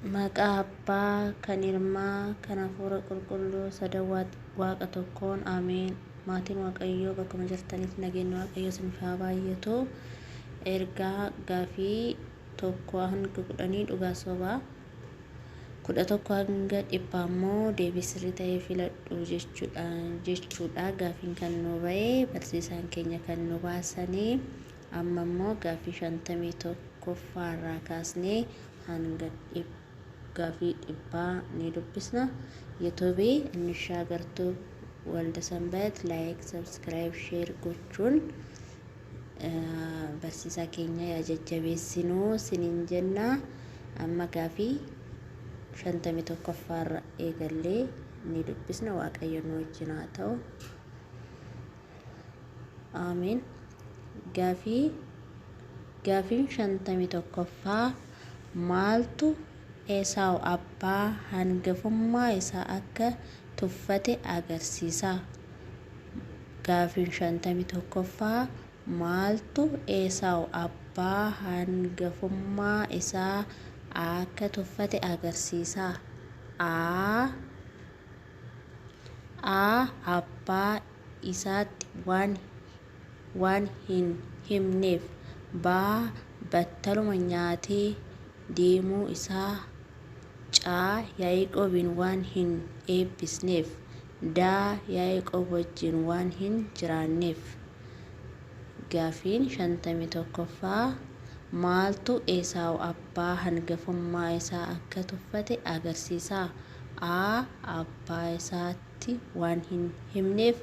Maqaa Abbaa, kan Ilmaa, kan Hafuura Qulqulluu sadan Waaqa tokkoon Ameen. Maatiin Waaqayyoo bakkuma jirtanitti nageenyi Waaqayyoo isiniif haa baay'atu. Ergaa gaafii 1 hanga 10 dhugaa sobaa 11 hanga 100 immoo deebii sirrii ta'ee filadhu jechuudha. Gaafiin kan nu ba'e barsiisaan keenya kan nu baasanii amma immoo gaafii 51 kaasnee hanga gaafii 100 ni dubbisna. Yuutuubii Innishagartuu Walda Sanbat ላይክ ሰብስክራይብ ሼር gochuun barsiisaa keenya yaa jajjabeessinuu siniin jenna. Amma gaafii 51 eegallee ni dubbisna. Waaqayyo nu wajjin haa ta'u. Ameen. Gaafiin 51 maaltu Esaawu abbaa hangafummaa isaa akka tuffate agarsiisa. Gaafiin 51 maaltu Esaawu abbaa hangafummaa isaa akka tuffate agarsiisa. A abbaa isaatti waan hin himneef. B battaluma nyaatee deemuu isaa. C Yaaqoobiin waan hin eebbisneef. D Yaaqoob wajjin waan hin jiraanneef. Gaafiin 51 maaltu Esaawu abbaa hangafummaa isaa akka tuffate agarsiisa. A abbaa isaatti waan hin himneef.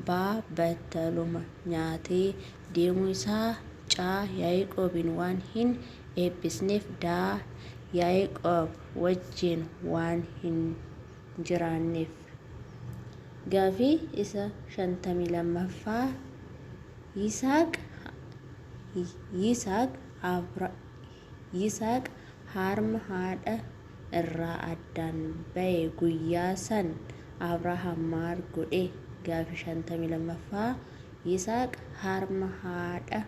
B battaluma nyaatee deemuu isaa. C Yaaqoobiin waan hin eebbisneef. D Yaaqoob wajjin waan hin jiraanneef. Gaafii isa 52 Yisaaq harma haadha irraa addaan ba'e guyyaa san Abrahaam maal godhe? Gaafii 52 Yisaaq harma haadha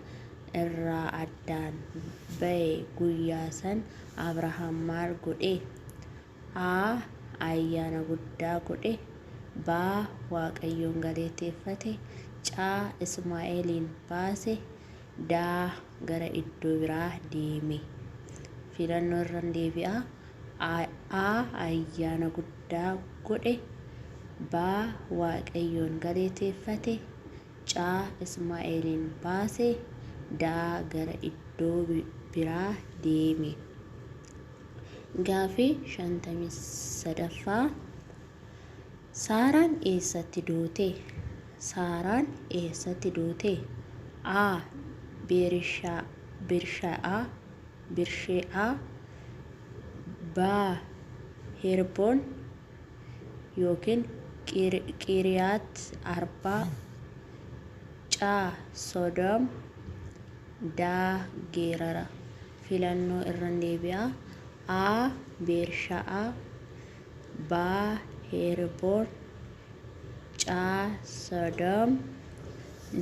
irraa addaan ba'e guyyaa san Abrahaam maal godhe? A ayyaana guddaa godhe. B Waaqayyoon galateeffate. C Ismaa'eelin baase. D gara iddoo biraa deeme. Filannoo irra deebi'a. A ayyaana guddaa godhe. B Waaqayyoon galateeffate. C Ismaa'eelin baase. D gara iddoo biraa deeme. Gaafii 53 Saaraan eessatti duute? Saaraan eessatti duute? A Bershe'aa. B Herboon yookiin Qiriyaat Arbaa. C Sodoom. D Geerara. Filannoo irra deebi'a. A Bershe'aa. B Herboon. C Sodoom.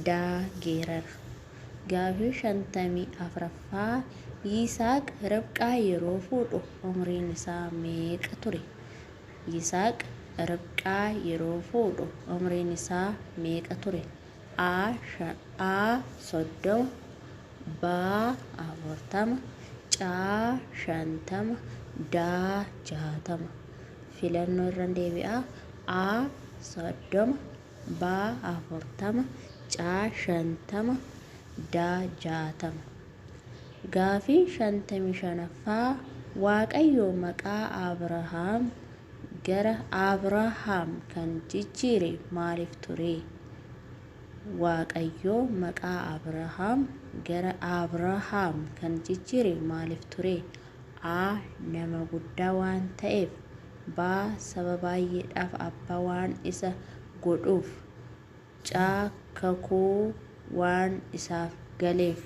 D Geerara. Gaafii 54 Yisaaq Ribqaa yeroo fuudhu umriin isaa meeqa ture? Yisaaq Ribqaa yeroo fuudhu umriin isaa meeqa ture? A 30. B 40. C 50. D 60. Filannoo irra deebi'a. A 30. B 40. C 50. D 60. Gaafii 55 Waaqayyo maqaa Abrahaam gara Abrahaam kan jijjiire maaliif ture? Waaqayyo maqaa Abrahaam gara Abrahaam kan jijjiire maaliif ture? A nama guddaa waan ta'eef. B saba baay'eedhaaf abbaa waan isa godhuuf. C kakuu waan isaaf galeef.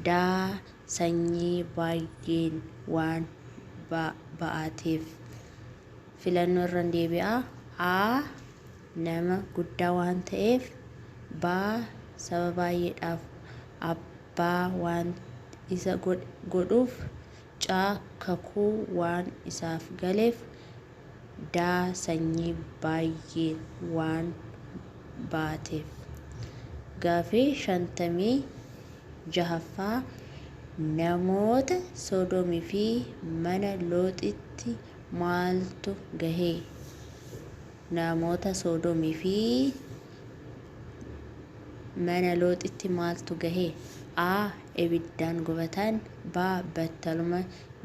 D sanyii baay'een waan ba'ateef. Filannoo irra deebi'a. A nama guddaa waan ta'eef. B saba baay'eedhaaf abbaa waan isa godhuuf. C caa kakuu waan isaaf galeef, daa sanyii baay'een waan baateef. Gaaffii 56ffaa namoota Sodoomii fi mana Looxitti maaltu gahe? Namoota Sodoomii fi mana Looxitti maaltu gahe? A. Ibiddaan gubatan. B. Battaluma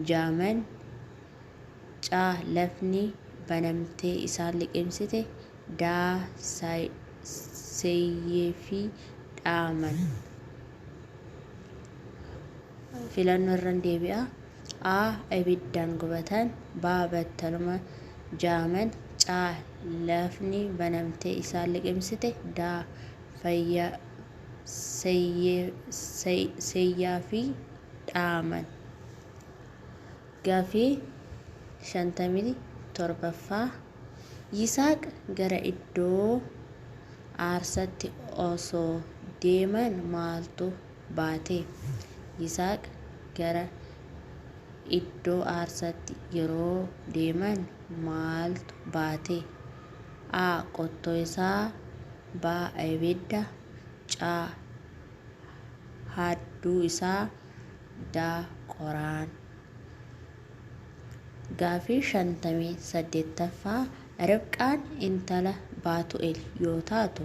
jaaman. C. Lafni banamtee isaan liqimsite. D. Sayyeefi dhaaman. Filannoo irra deebi'a. A. Ibiddaan gubatan. B. Battaluma jaaman. C. Lafni banamtee isaan liqimsite. D. Sayyeefi dhaaman. Gaaffii 57ffaa Yisaaq gara iddoo aarsaatti osoo deeman maaltu baate? Yisaaq gara iddoo aarsaatti yeroo deeman maaltu baate? A. Qottoo isaa. B. Ibidda. C. Haaduu isaa. D. Qoraan. Gaaffii 58ffaa Ribqaan intala Baatu'eel yoo taatu,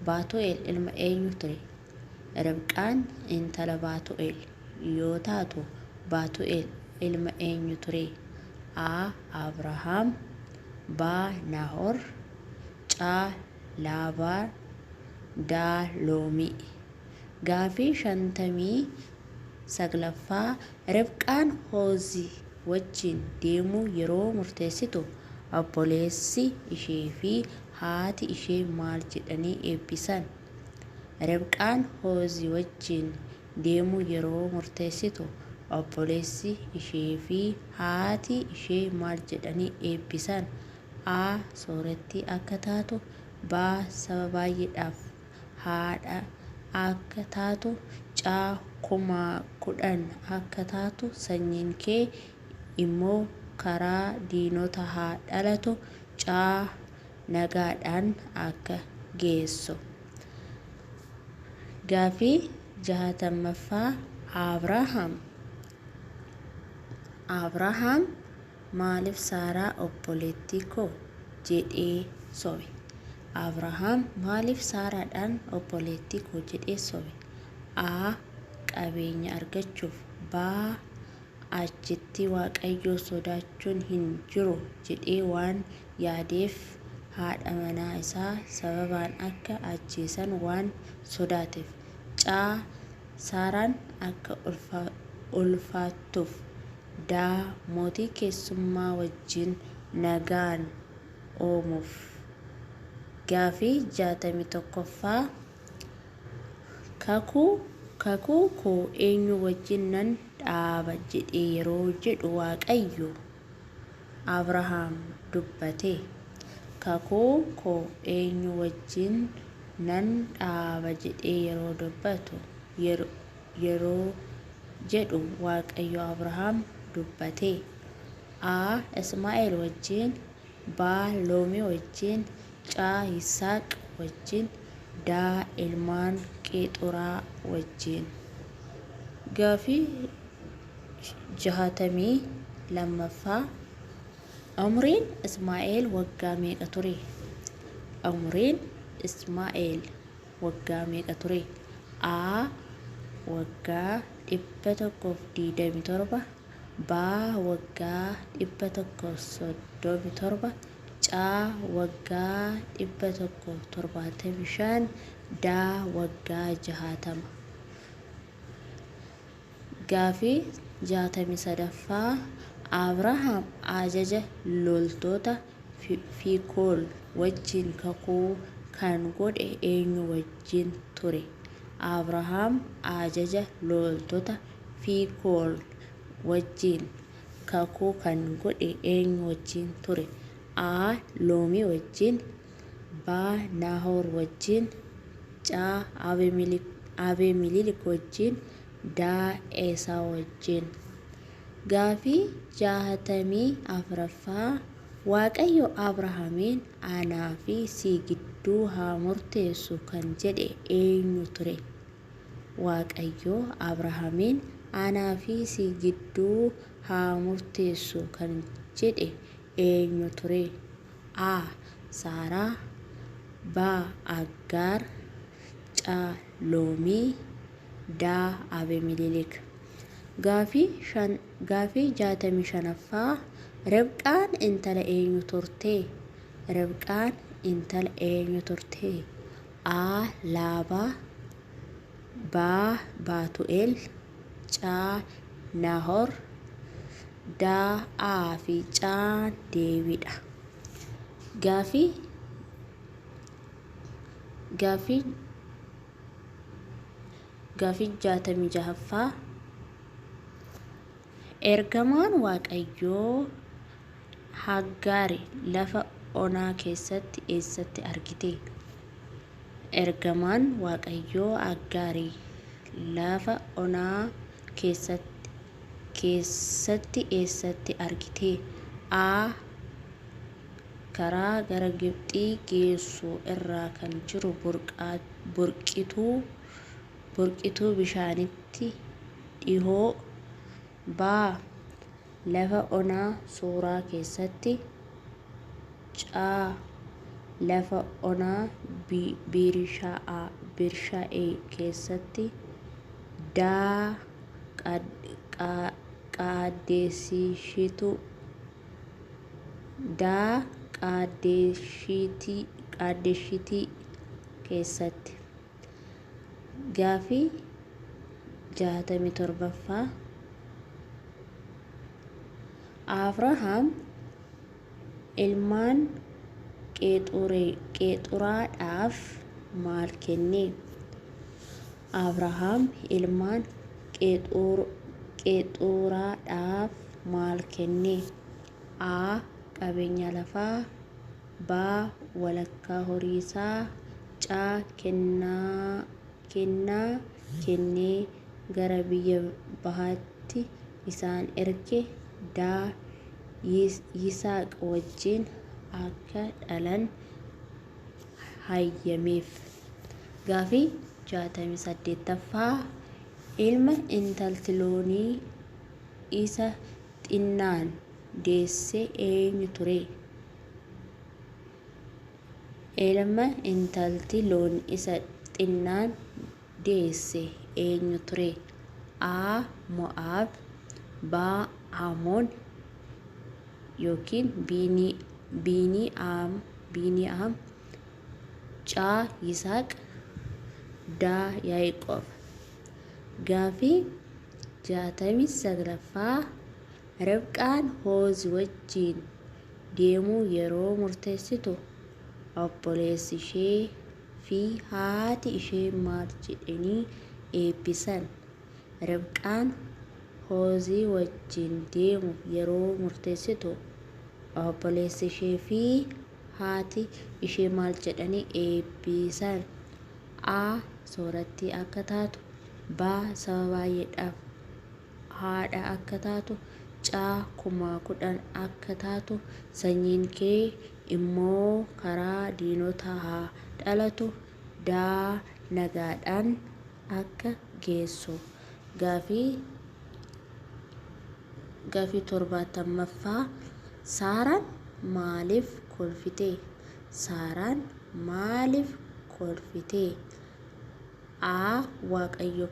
Baatu'eel ilma eenyu ture? Ribqaan intala Baatu'eel yoo taatu, Baatu'eel ilma eenyu ture? A. Abrahaam. B. Naahor. C. Laabaan. D. Loomii. Gaaffii 59ffaa Ribqaan Hoozii wajjin deemuu yeroo murteessitu obboleessi ishee fi haati ishee maal jedhanii eebbisan? Ribqaan Hoozii wajjin deemuu yeroo murteessitu obboleessi ishee fi haati ishee maal jedhanii eebbisan? A. Soorettii akka taatu. B. Saba baay'eedhaaf haadha akka taatu. C. 10,000 akka taatu sanyiin kee immoo karaa diinota haa dhalatu. C. Nagaadhaan akka geessu. Gaaffii 60ffaa Abrahaam maaliif Saaraa obboleettii koo jedhee sobe? Abrahaam maaliif Saaraadhaan obboleettii koo jedhee sobe? A. Qabeenya argachuuf. B. Achitti Waaqayyo sodaachuun hin jiru jedhee waan yaadeef. Haadha manaa isaa sababaan akka ajjeesan waan sodaateef. C. Saaraan akka ulfaattuuf. D. Mootii keessummaa wajjin nagaan oomuuf. Gaaffii 61ffaa kakuu koo eenyu wajjin nan dhaaba jedhee yeroo jedhu Waaqayyo Abrahaam dubbate? Kakuu koo eenyu wajjin nan dhaaba jedhee yeroo dubbatu yeroo jedhu Waaqayyo Abrahaam dubbate? A. Ismaa'eel wajjin. B. Loomii wajjin. C. Yisaaq wajjin. D. Ilmaan Qeexuraa wajjin. Gaaffii 62ffaa Umriin Ismaa'eel waggaa meeqa ture? Umriin Ismaa'eel waggaa meeqa ture? A. Waggaa 127. B. Waggaa 137. C. Waggaa 175. D. Waggaa 60. Gaaffii 63ffaa Abrahaam ajaja loltoota Fiikool wajjin kakuu kan godhe eenyu wajjin ture? Abrahaam ajaja loltoota Fiikool wajjin kakuu kan godhe eenyu wajjin ture? A. Loomii wajjin. B. Naahor wajjin. C. Abeemeleek wajjin. D. Esaaw wajjin. Gaafii 64ffaa Waaqayyo Abrahaamiin anaa fi si gidduu haa murteessu kan jedhe eenyu ture? Waaqayyo Abrahaamiin anaa fi si gidduu haa murteessu kan jedhe eenyu ture? A. Saaraa B. Aggaar C. Loomii D. Abeemeleek. Gaafii 65ffaa Ribqaan intala eenyu turte? Ribqaan intala eenyu turte? A. Laabaa B. Baatu'eel C. Naahor D. fi C. Deebiidha. Gaafii 66ffaa Ergamaan Waaqayyoo Aggaar lafa onaa keessatti eessatti argite? Ergamaan Waaqayyoo Aggaar lafa onaa keessatti eessatti argite? A. Karaa gara Gibxii geessu irra kan jiru burqituu bishaanitti dhihoo B. Lafa onaa Suuraa keessatti C. Lafa onaa Bershaa'ee keessatti D. Qaadeshitii keessatti. Gaafii 67ffaa Abrahaam ilmaan Qeexuraadhaaf maal kenne? Abrahaam ilmaan Qeexuraadhaaf maal kenne? A. Qabeenya lafaa B. Walakkaa horii isaa C. Kennaa kennee gara biyya bahaatti isaan erge D. Yisaaq wajjin akka dhalan hayyameef. Gaafii 68ffaa Ilma intalti loonii isa xinnaan deesse eenyu ture? Ilma intalti loon isa xinnaan deesse eenyu ture? A. Mo'aab B. Amoon yookiin Bini'aam C. Yisaaq D. Yaaqoob. Gaafii 69ffaa Ribqaan Hoozii wajjin deemuu yeroo murteessitu obboleessi ishee fi haati ishee maal jedhanii eebbisan? Ribqaan Hoozii wajjin deemuu yeroo murteessitu obboleessi ishee fi haati ishee maal jedhanii eebbisan? A. Soorattii akka taatu B. Saba baay'eedhaaf haadha akka taatu C. 10,000 akka taatu sanyiin kee immoo karaa diinotaa haa dhalatu D. Nagaadhaan akka geessu. Gaafii 70ffaa Saaraan maaliif kolfite? Saaraan maaliif kolfite? A. Waaqayyo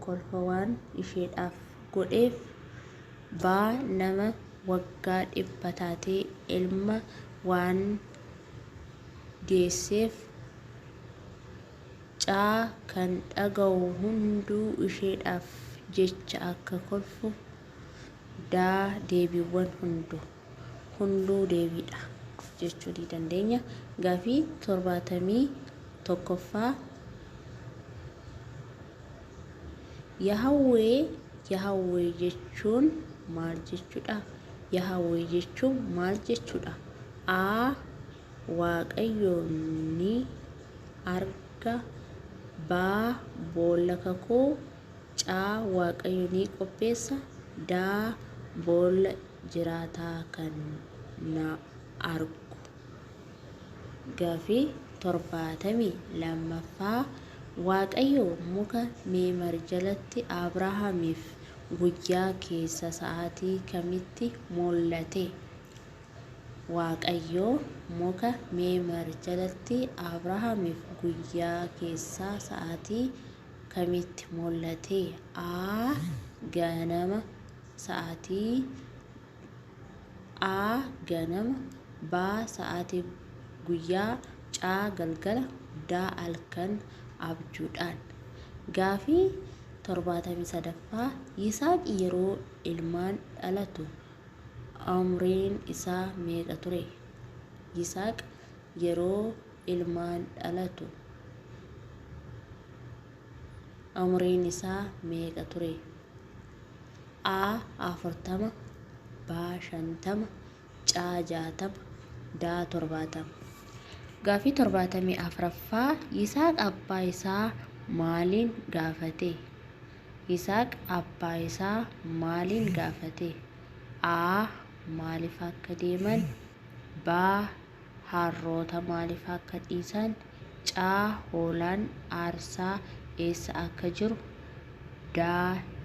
kolfa waan isheedhaaf godheef B. Nama waggaa 100 taatee ilma waan deesseef C. Kan dhaga'u hunduu isheedhaaf jecha akka kolfu D. Deebiiwwan hunduu deebiidha jechuu ni dandeenya. Gaafii 71ffaa Yahawwee jechuun maal jechuudha? Yahawwee jechuun maal jechuudha? A. Waaqayyo ni arga baa boolla kakuu, caa waaqayyo ni qopheessa, daa boolla jiraataa kan na argu. Gaafii 72ffaa waaqayyo muka meemar jalatti Abrahaamiif guyyaa keessa sa'aatii kamitti mul'ate? Waaqayyo muka meemar jalatti Abrahaamiif guyyaa keessa sa'aatii kamitti mul'ate? A. Ganama sa'aatii B. Sa'aatii guyyaa, C. Galgala, D. Halkan abjuudhaan. Gaafii 73ffaa Yisaaq yeroo ilmaan dhalatu umriin isaa meeqa ture? Yisaaq yeroo ilmaan dhalatu umriin isaa meeqa ture? A. 40, B. 50, C. 60, D. 70. Gaafii 74ffaa Yisaaq abbaa isaa maaliin gaafate? Yisaaq abbaa isaa maaliin gaafate? A. Maaliif akka deeman, B. Harroota maaliif akka dhiisan, C. Hoolaan aarsaa eessa akka jiru, D.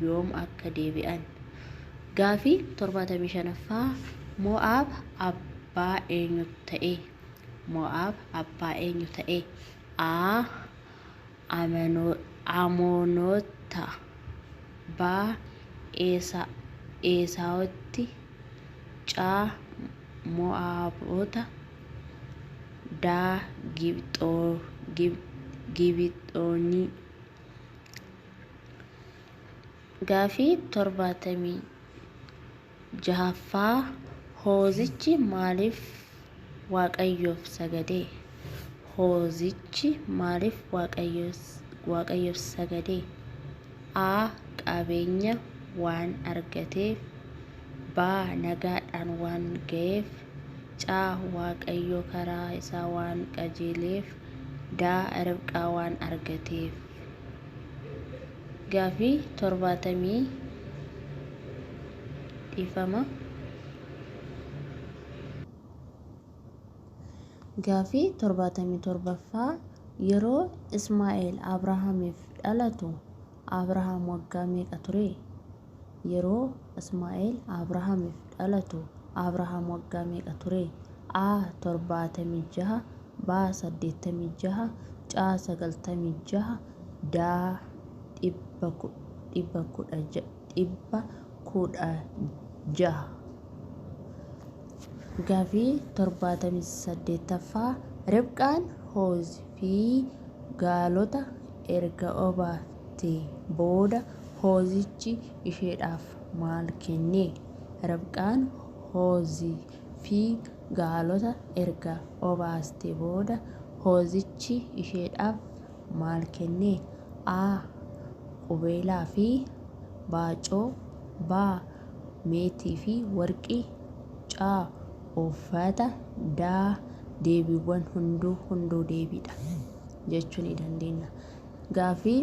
Yoom akka deebi'an. Gaafii 75ffaa Mo'aab abbaa eenyu ta'e? Mo'aab abbaa eenyu ta'e? A. Amoonota, B. Esaawoti, C. Mo'aabota, D. Gibxoonni. Gaafii 76ffaa Hoozichi maaliif waaqayyoof sagade? Hoozichi maaliif waaqayyoof sagade? A. Qabeenya waan argateef, B. Nagaadhaan waan ga'eef, C. Waaqayyo karaa isaa waan qajeeleef, D. Ribqaa waan argateef. Gaafii 77ffaa yeroo Ismaa'eel Abrahaamiif dhalatu Abrahaam waggaa meeqa ture? Yeroo Ismaa'eel Abrahaamiif dhalatu Abrahaam waggaa meeqa ture? A. 76, B. 86, C. 96, D. 116. Gaafii 78ffaa Ribqaan hoozii fi gaalota erga obaaftee booda hoozichi isheedhaaf maal kenne? Ribqaan hoozii fi gaalota erga obaastee booda hoozichi isheedhaaf maal kenne? A. Qubeelaa fi baacoo, B. Meetii fi warqii, C. Uffata, D. Deebiiwwan hunduu deebiidha jechuu ni dandeenya. Gaafii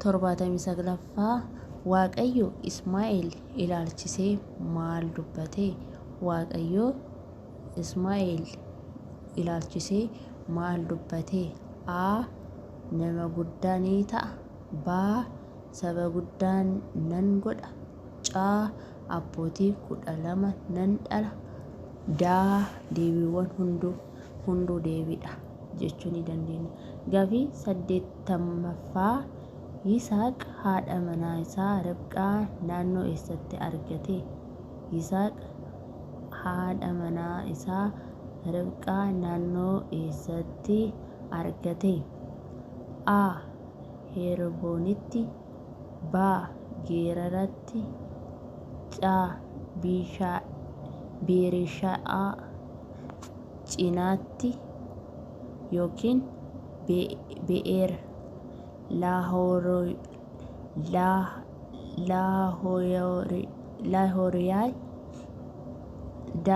79ffaa Waaqayyo Ismaa'eel ilaalchisee maal dubbate? Waaqayyo Ismaa'eel ilaalchisee maal dubbate? A. Nama guddaa ni ta'a, B. Saba guddaa nan godha, C. Abbootii 12 nan dhala, D. Deebiiwwan hunduu deebiidha jechuu ni dandeenya. Gaafii 80ffaa Yisaaq haadha manaa isaa Ribqaa naannoo eessatti argate? Yisaaq haadha manaa isaa Ribqaa naannoo eessatti argate? A. Herboonitti, B. Geeraratti, C. Beerishaa'aa cinaatti yookiin Be'eer Laahooriyaa, D.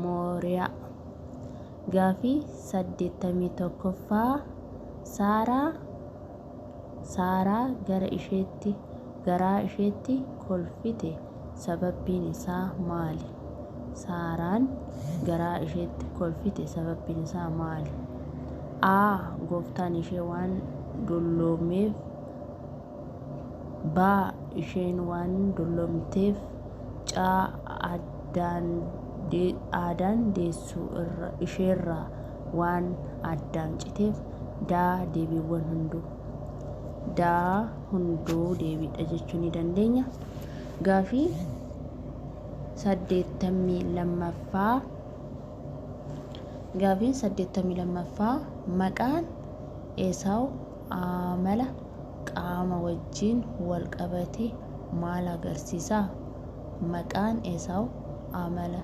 Mooriyaa. Gaafii 81ffaa Saaraa Saaraa garaa isheetti kolfite sababbiin isaa maali? Saaraan garaa isheetti kolfite sababbiin isaa maali? A. Gooftaan ishee waan dulloomeef. B. Isheen waan dulloomteef. C. Aadaan deessuu isheerraa waan addaan citeef. D. Deebiiwwan hunduu. D. Hunduu deebiidha jechuu ni dandeenya. Gaaffii 82ffaa. Gaafiin 82ffaa maqaan Esaawu amala qaama wajjin wal qabate maal agarsiisa? Maqaan Esaawu amala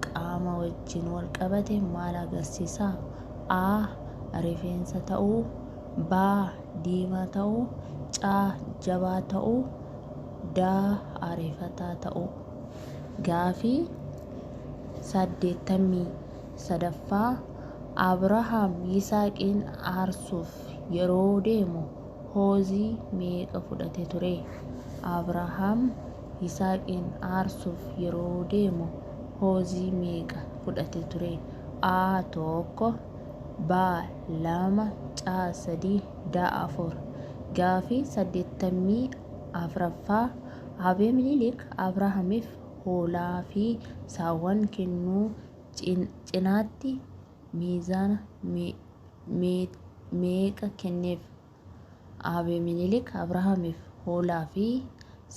qaama wajjin wal qabate maal agarsiisa? A. Rifeensa ta'uu. B. Diimaa ta'uu. C. Jabaa ta'uu. D. Ariifataa ta'uu. Gaaffii 83ffaa Abrahaam Yisaaqin aarsuuf yeroo deemu hoozii meeqa fudhate ture? Abrahaam Yisaaqin aarsuuf yeroo deemu hoozii meeqa fudhate ture? A. 1. B. 2. C. 3. D. 4. Gaaffii 84ffaa Abeemeleek Abrahaamiif hoolaa fi saawwan kennuu cinaatti miizaana meeqa kenneef? Abeemeleek Abrahaamiif hoolaa fi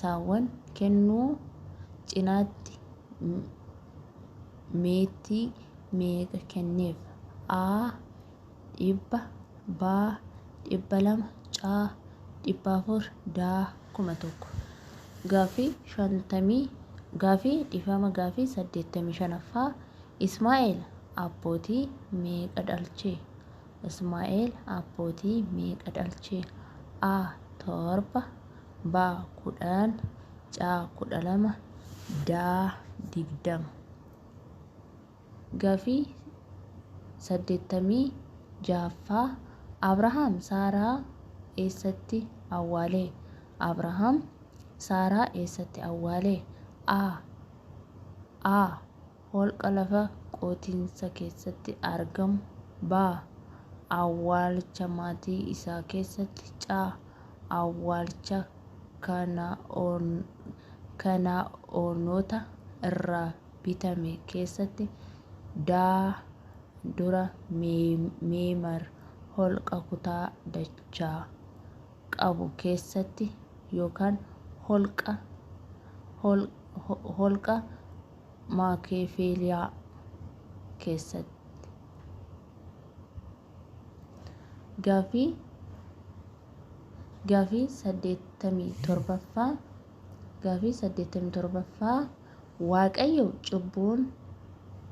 saawwan kennuu cinaatti meetii meeqa kenneef? A. 100. B. 200. C. 400. D. 1000. Gaaffii 85ffaa Ismaa'eel abbootii meeqa dhalche? Ismaa'eel abbootii meeqa dhalche? A. 7. B. 10. C. 12. D. 20. Gaaffii 86ffaa Abrahaam Saaraa eessatti awwaale? Abrahaam Saaraa eessatti awwaale? A. Holqa lafa qotiinsaa keessatti argamu. B. Awwaalcha maatii isaa keessatti. C. Awwaalcha Kana'aanota irraa bitame keessatti. D. Dura Meemar holqa kutaa dachaa qabu keessatti yookaan holqa Maakiiveeliyaa keessatti. Gaaffii 87ffaa Waaqayyo cubbuun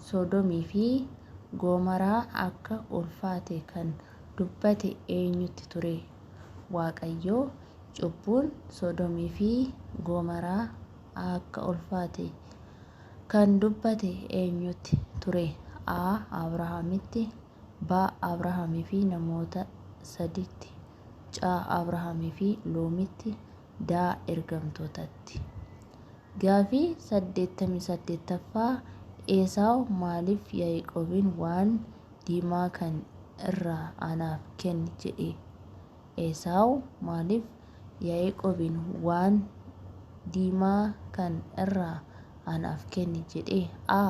Sodoomii fi Gomoraa akka ulfaate kan dubbate eenyutti ture? Waaqayyo cubbuun Sodoomii fi Gomoraa akka ulfaate kan dubbate eenyutti ture? A. Abrahaamitti. B. Abrahaamii fi namoota sadiitti. C. Abrahaamii fi loomitti. D. Ergamtootatti. Gaaffii 88ffaa Esaawu maaliif Yaaqoobiin waan diimaa kan irraa anaaf kenni jedhe? Esaawu maaliif Yaaqoobiin waan diimaa kan irraa anaaf kenni jedhe? A.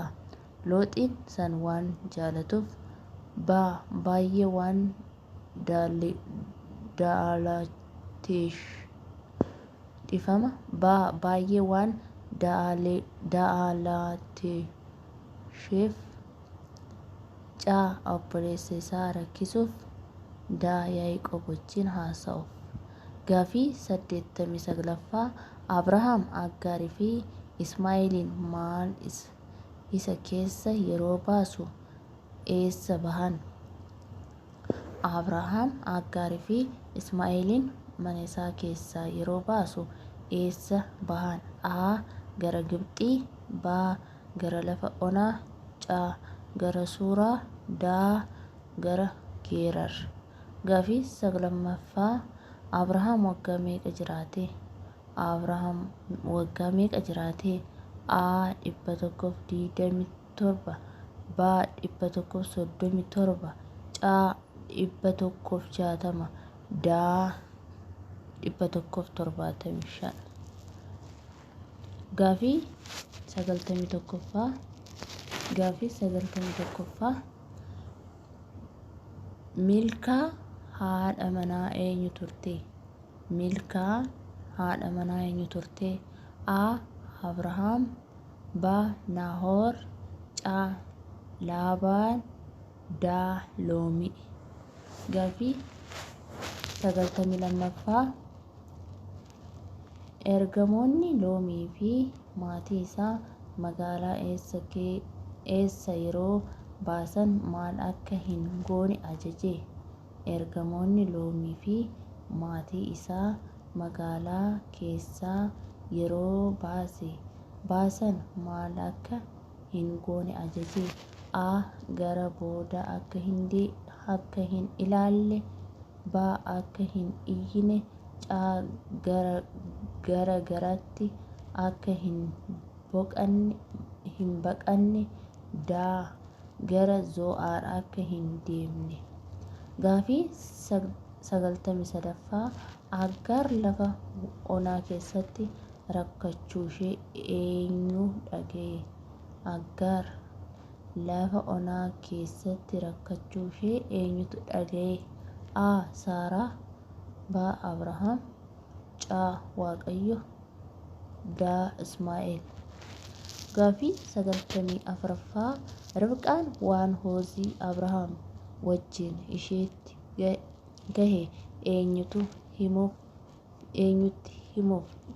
Looxiin san waan jaalatuuf. B. Baay'ee waan daalateef. B. Baay'ee waan daalateef. C. Obboleessa isaa rakkisuuf. D. Yaaqoob wajjin haasa'uuf. Gaaffii 89ffaa Abrahaam Aggaarii fi Ismaa'eeliin maal isa keessa yeroo baasu eessa bahan? Abrahaam Aggaarii fi Ismaa'eeliin mana isaa keessaa yeroo baasu eessa bahan? A. Gara Gibxii. B. Gara lafa onaa. C. Gara Suuraa. D. Gara Geerar. Gaaffii 90ffaa Abrahaam waggaa meeqa jiraate? Abrahaam waggaa meeqa jiraate? A 127, B 137, C 160, D 175. Gaafii 91ffaa. Gaafii 91ffaa. Milkaa haadha manaa eenyu turte? Milkaa haadha manaa eenyu turte? A Abrahaam, B Naahoor, C Laabaan, D Loomii. Gaafii 92ffaa. Ergamoonni Loomii fi maatii isaa magaalaa eessa yeroo baasan maal akka hin goone ajaje? Ergamoonni Loomii fi maatii isaa magaalaa keessaa yeroo baasan maal akka hin goone ajaje? A gara booda akka hin ilaalle, B akka hin iyyine, C gara garatti akka hin baqanne, D gara Zo'aar akka hin deemne. Gaafii 93ffaa. Aggaar lafa onaa keessatti rakkachuushee eenyu dhaga'e? Aggaar lafa onaa keessatti rakkachuushee eenyutu dhaga'e? A Saaraa, B Abrahaam, C Waaqayyo, D Ismaa'eel. Gaafii 94ffaa. Ribqaan waan hoosii Abrahaam wajjin isheetti gahe eenyutti himuuf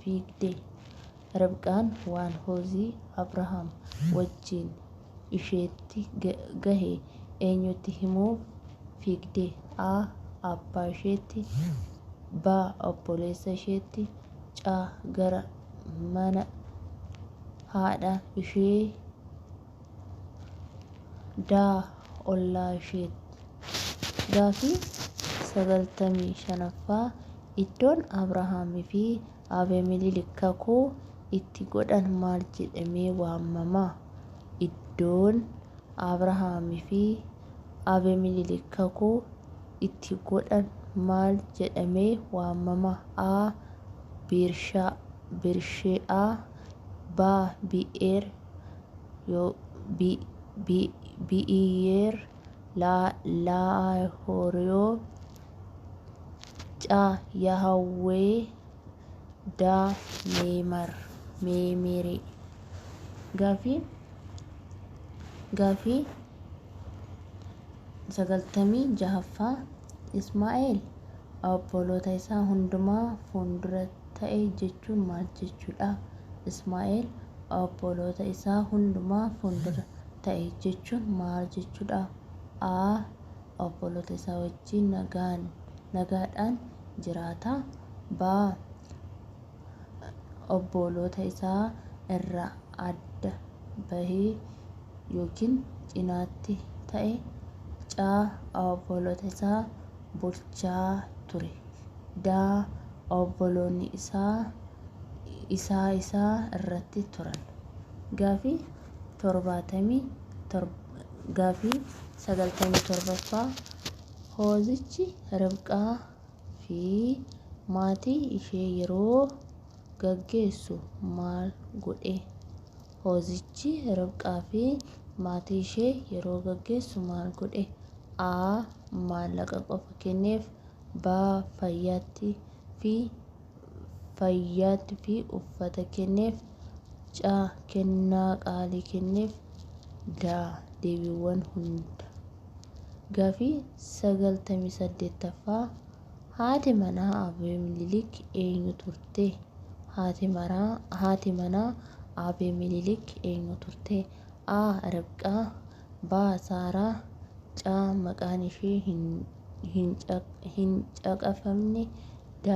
fiigde? Ribqaan waan hoosii Abrahaam wajjin isheetti gahe eenyutti himuuf fiigde? A abbaa isheetti, B obboleessa isheetti, C gara mana haadha ishee, D ollaa isheetti. Gaafii 95ffaa. Iddoon Abrahaamii fi Abeemeleek kakuu itti godhan maal jedhamee waamama? Iddoon Abrahaamii fi Abeemeleek kakuu itti godhan maal jedhamee waamama? A Beershe'aa, B Bi'eer Laahaayiroo, C Yahweh, D Meemere. Gaafii 96ffaa. Ismaa'eel obboloota isaa hundumaa fuuldura ta'e jechuun maal jechuudha? Ismaa'eel obboloota isaa hundumaa fuuldura ta'e jechuun maal jechuudha? A obboloota isaa wajjin nagaadhaan jiraata. B obboloota isaa irraa adda bahee yookiin cinaatti ta'e. C obboloota isaa bulchaa ture. D obboloonni isaa irratti turan. Gaafii 97ffaa. Hoozichi Ribqaa fi maatii ishee yeroo gaggeessu maal godhe? Hoozichi Ribqaa fi maatii ishee yeroo gaggeessu maal godhe? A maallaqa qofa kenneef, B fayyaatti fi uffata kenneef, C kennaa qaalii kenneef, D deebiiwwan hunda. Gaafii 98ffaa. Haati manaa Abeemeleek eenyu turte? Haati manaa Abeemeleek eenyu turte? A Ribqaa, B Saaraa, C maqaan ishee hin caqafamne, D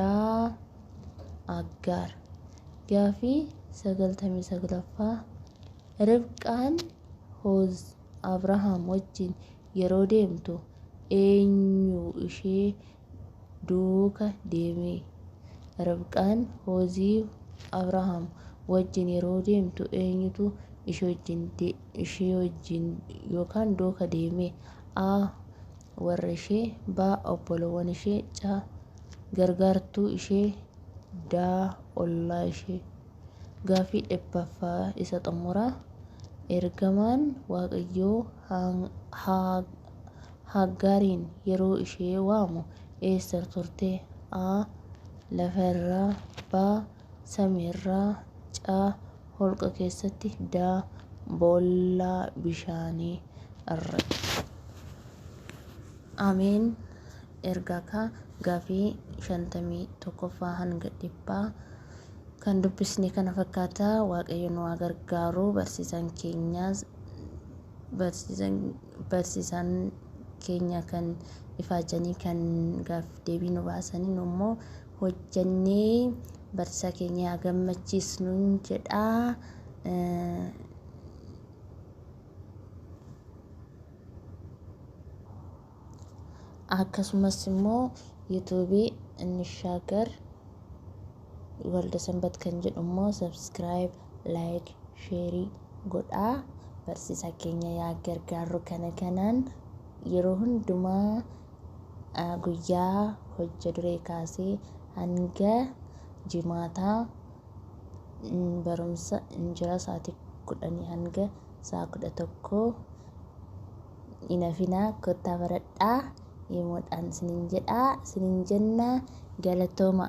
Aggaar. Gaafii 99ffaa. Ribqaan Abrahaam wajjin yeroo deemtu eenyu ishee duuka deeme. Ribqaan hojii Abrahaam wajjin yeroo deemtu eenyutu ishee wajjin yookaan duuka deeme? A. Warra ishee. B. Obboloowwan ishee. C. Gargaartuu ishee. D. Ollaa ishee. Gaaffii 100ffaa isa xumuraa. Ergamaan Waaqayyoo Haggaariin yeroo ishee waamu eessa turte? A. Lafarraa. B. Samiirraa. C. Holqa keessatti. D. Boolla bishaanii irratti. Ameen. Ergaa gaaffii 51ffaa hanga 100 kan dubbisne kana fakkaata. Waaqayyo nu haa gargaaru. Barsiisaan keenya kan ifaajanii kan gaaffii deebii nu baasanii nu immoo hojjannee barsiisaa keenya haa gammachiisnu jedha. Akkasumas immoo yuutuubii Inshaagar Walda Sanbat kan jedhu immoo subscribe, like, share godhaa. Barsiisaa keenya yaa gargaaru kanaan yeroo hundumaa guyyaa hojja duree kaasee hanga jimaataa barumsa injira sa'aatii 10 hanga sa'a 11 inafinaa kottaa baradhaa. Yemoodhaan isiniin jedhaa, isiniin jenna. Galatooma.